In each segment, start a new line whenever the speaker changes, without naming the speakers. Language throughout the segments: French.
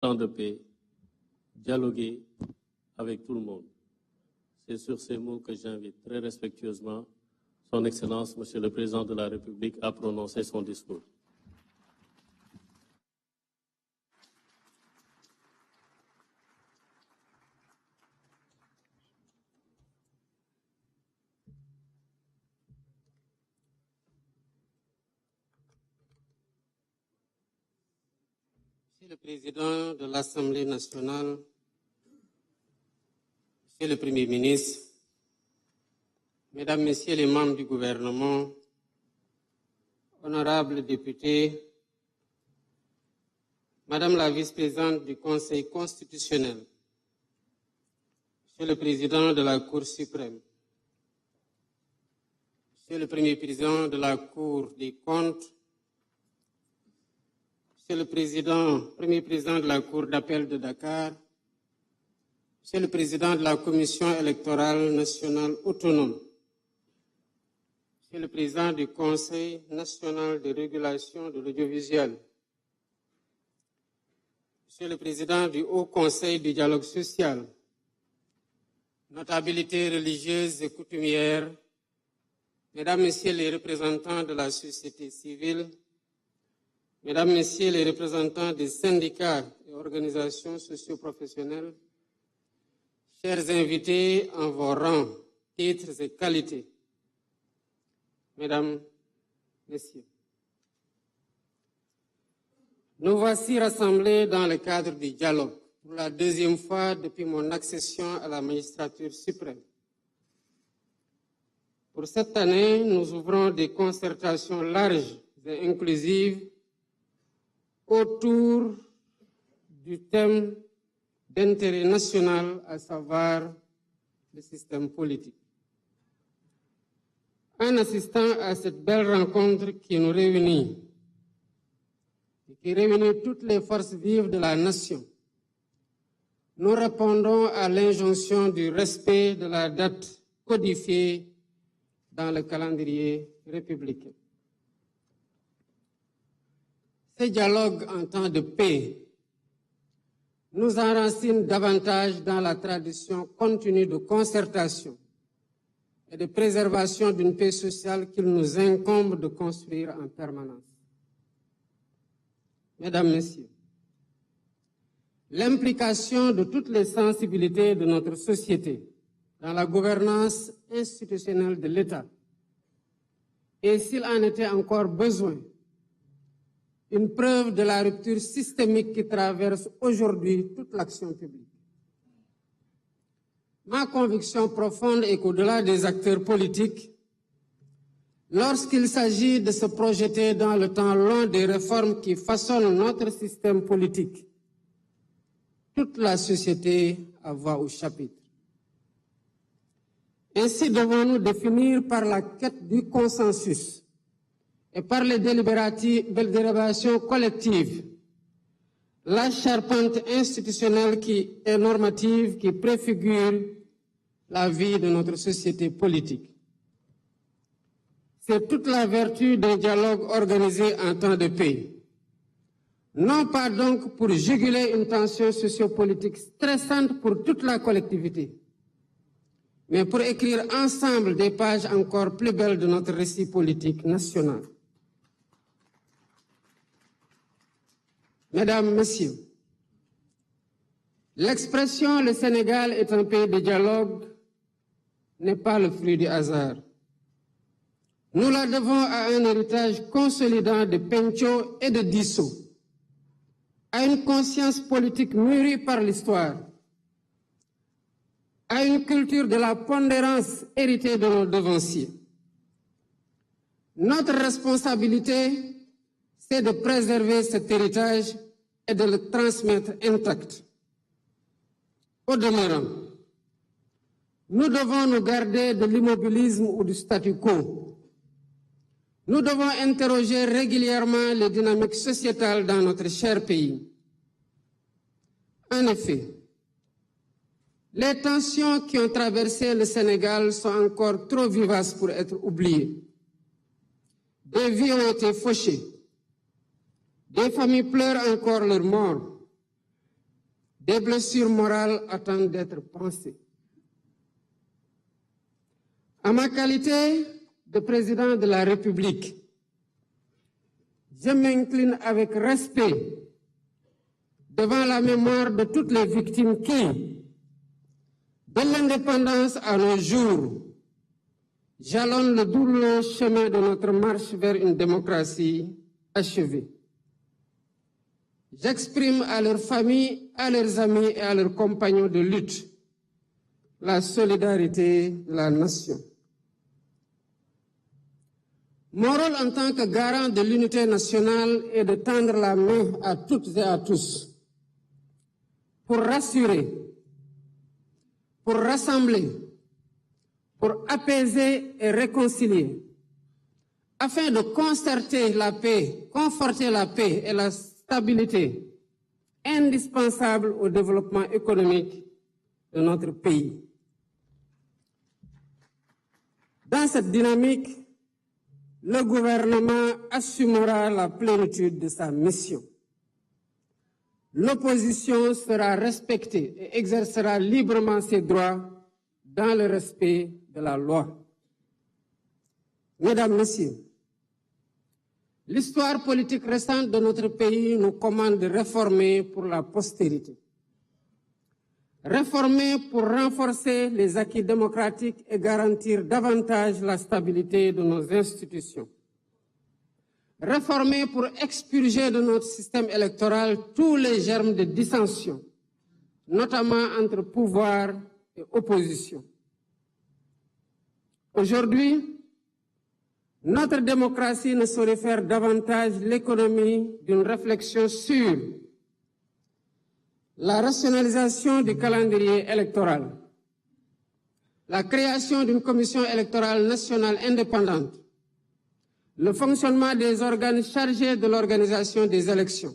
temps de paix, dialoguer avec tout le monde. C'est sur ces mots que j'invite très respectueusement Son Excellence, Monsieur le Président de la République, à prononcer son discours.
Monsieur le Président de l'Assemblée nationale, Monsieur le Premier ministre, Mesdames, Messieurs les membres du gouvernement, honorables députés, Madame la vice-présidente du Conseil constitutionnel, Monsieur le Président de la Cour suprême, Monsieur le Premier président de la Cour des comptes, Monsieur le Premier président de la Cour d'appel de Dakar, Monsieur le Président de la Commission électorale nationale autonome, Monsieur le Président du Conseil national de régulation de l'audiovisuel, Monsieur le Président du Haut Conseil du dialogue social, notabilités religieuses et coutumières, Mesdames, Messieurs les représentants de la société civile, Mesdames, Messieurs les représentants des syndicats et organisations socio-professionnelles, chers invités en vos rangs, titres et qualités, Mesdames, Messieurs, nous voici rassemblés dans le cadre du dialogue pour la deuxième fois depuis mon accession à la magistrature suprême. Pour cette année, nous ouvrons des concertations larges et inclusives autour du thème d'intérêt national, à savoir le système politique. En assistant à cette belle rencontre qui nous réunit, et qui réunit toutes les forces vives de la nation, nous répondons à l'injonction du respect de la date codifiée dans le calendrier républicain. Ce dialogue en temps de paix nous enracine davantage dans la tradition continue de concertation et de préservation d'une paix sociale qu'il nous incombe de construire en permanence. Mesdames, Messieurs, l'implication de toutes les sensibilités de notre société dans la gouvernance institutionnelle de l'État, et s'il en était encore besoin, une preuve de la rupture systémique qui traverse aujourd'hui toute l'action publique. Ma conviction profonde est qu'au-delà des acteurs politiques, lorsqu'il s'agit de se projeter dans le temps long des réformes qui façonnent notre système politique, toute la société a voix au chapitre. Ainsi devons-nous définir par la quête du consensus et par les délibérations collectives la charpente institutionnelle et normative qui préfigure la vie de notre société politique. C'est toute la vertu d'un dialogue organisé en temps de paix. Non pas donc pour juguler une tension sociopolitique stressante pour toute la collectivité, mais pour écrire ensemble des pages encore plus belles de notre récit politique national. Mesdames, Messieurs, l'expression « le Sénégal est un pays de dialogue » n'est pas le fruit du hasard. Nous la devons à un héritage consolidant de Pencho et de Disso, à une conscience politique mûrie par l'histoire, à une culture de la pondérance héritée de nos devanciers. Notre responsabilité, c'est de préserver cet héritage et de le transmettre intact. Au demeurant, nous devons nous garder de l'immobilisme ou du statu quo. Nous devons interroger régulièrement les dynamiques sociétales dans notre cher pays. En effet, les tensions qui ont traversé le Sénégal sont encore trop vivaces pour être oubliées. Des vies ont été fauchées. Des familles pleurent encore leurs morts. Des blessures morales attendent d'être pensées. En ma qualité de président de la République, je m'incline avec respect devant la mémoire de toutes les victimes qui, de l'indépendance à nos jours, jalonnent le douloureux chemin de notre marche vers une démocratie achevée. J'exprime à leurs familles, à leurs amis et à leurs compagnons de lutte la solidarité de la nation. Mon rôle en tant que garant de l'unité nationale est de tendre la main à toutes et à tous pour rassurer, pour rassembler, pour apaiser et réconcilier, afin de concerter la paix, conforter la paix et la stabilité indispensable au développement économique de notre pays. Dans cette dynamique, le gouvernement assumera la plénitude de sa mission. L'opposition sera respectée et exercera librement ses droits dans le respect de la loi. Mesdames, Messieurs, l'histoire politique récente de notre pays nous commande de réformer pour la postérité. Réformer pour renforcer les acquis démocratiques et garantir davantage la stabilité de nos institutions. Réformer pour expurger de notre système électoral tous les germes de dissension, notamment entre pouvoir et opposition. Aujourd'hui, notre démocratie ne saurait faire davantage l'économie d'une réflexion sur la rationalisation du calendrier électoral, la création d'une commission électorale nationale indépendante, le fonctionnement des organes chargés de l'organisation des élections,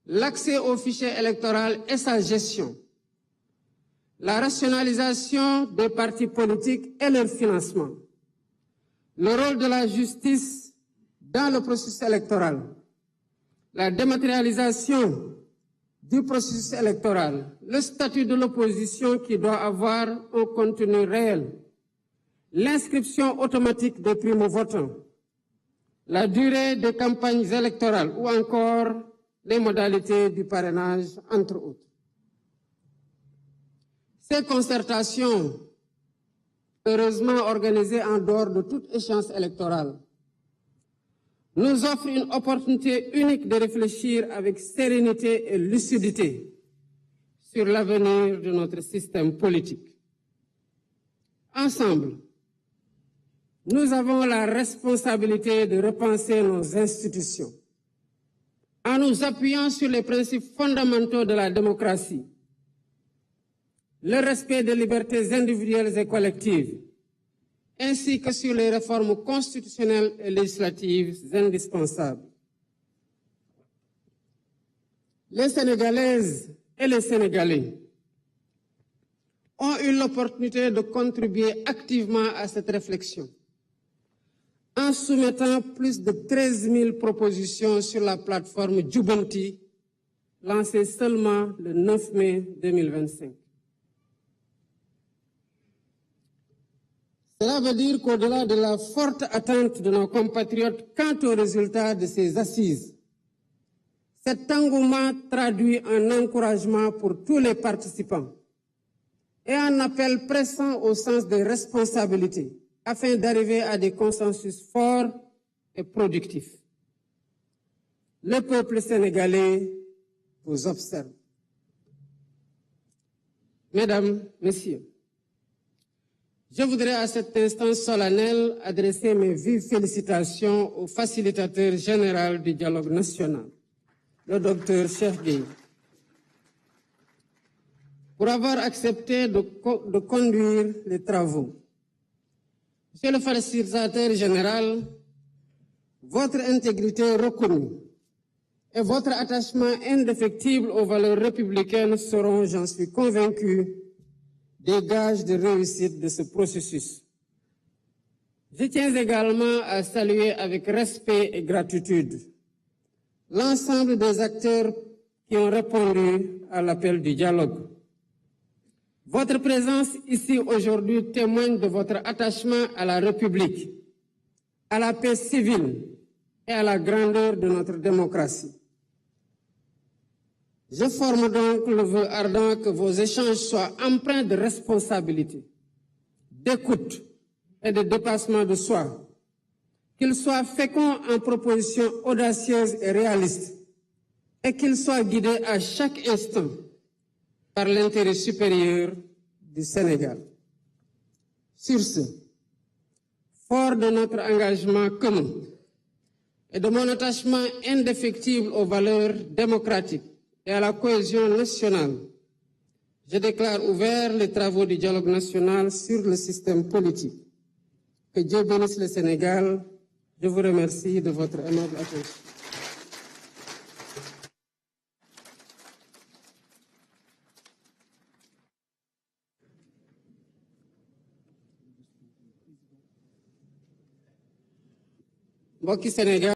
l'accès au fichier électoral et sa gestion, la rationalisation des partis politiques et leur financement, le rôle de la justice dans le processus électoral, la dématérialisation du processus électoral, le statut de l'opposition qui doit avoir un contenu réel, l'inscription automatique des primo-votants, la durée des campagnes électorales ou encore les modalités du parrainage, entre autres. Ces concertations, heureusement organisées en dehors de toute échéance électorale, nous offrent une opportunité unique de réfléchir avec sérénité et lucidité sur l'avenir de notre système politique. Ensemble, nous avons la responsabilité de repenser nos institutions en nous appuyant sur les principes fondamentaux de la démocratie, le respect des libertés individuelles et collectives, ainsi que sur les réformes constitutionnelles et législatives indispensables. Les Sénégalaises et les Sénégalais ont eu l'opportunité de contribuer activement à cette réflexion en soumettant plus de 13 000 propositions sur la plateforme Djubanti, lancée seulement le 9 mai 2025. Cela veut dire qu'au-delà de la forte attente de nos compatriotes quant aux résultats de ces assises, cet engouement traduit un encouragement pour tous les participants et un appel pressant au sens des responsabilités afin d'arriver à des consensus forts et productifs. Le peuple sénégalais vous observe. Mesdames, Messieurs, je voudrais à cet instant solennel adresser mes vives félicitations au facilitateur général du dialogue national, le docteur Cheikh Gueye, pour avoir accepté de conduire les travaux. Monsieur le facilitateur général, votre intégrité reconnue et votre attachement indéfectible aux valeurs républicaines seront, j'en suis convaincu, des gages de réussite de ce processus. Je tiens également à saluer avec respect et gratitude l'ensemble des acteurs qui ont répondu à l'appel du dialogue. Votre présence ici aujourd'hui témoigne de votre attachement à la République, à la paix civile et à la grandeur de notre démocratie. Je forme donc le vœu ardent que vos échanges soient empreints de responsabilité, d'écoute et de dépassement de soi, qu'ils soient féconds en propositions audacieuses et réalistes, et qu'ils soient guidés à chaque instant par l'intérêt supérieur du Sénégal. Sur ce, fort de notre engagement commun et de mon attachement indéfectible aux valeurs démocratiques et à la cohésion nationale, je déclare ouverts les travaux du dialogue national sur le système politique. Que Dieu bénisse le Sénégal. Je vous remercie de votre aimable attention. Mbokki Sénégal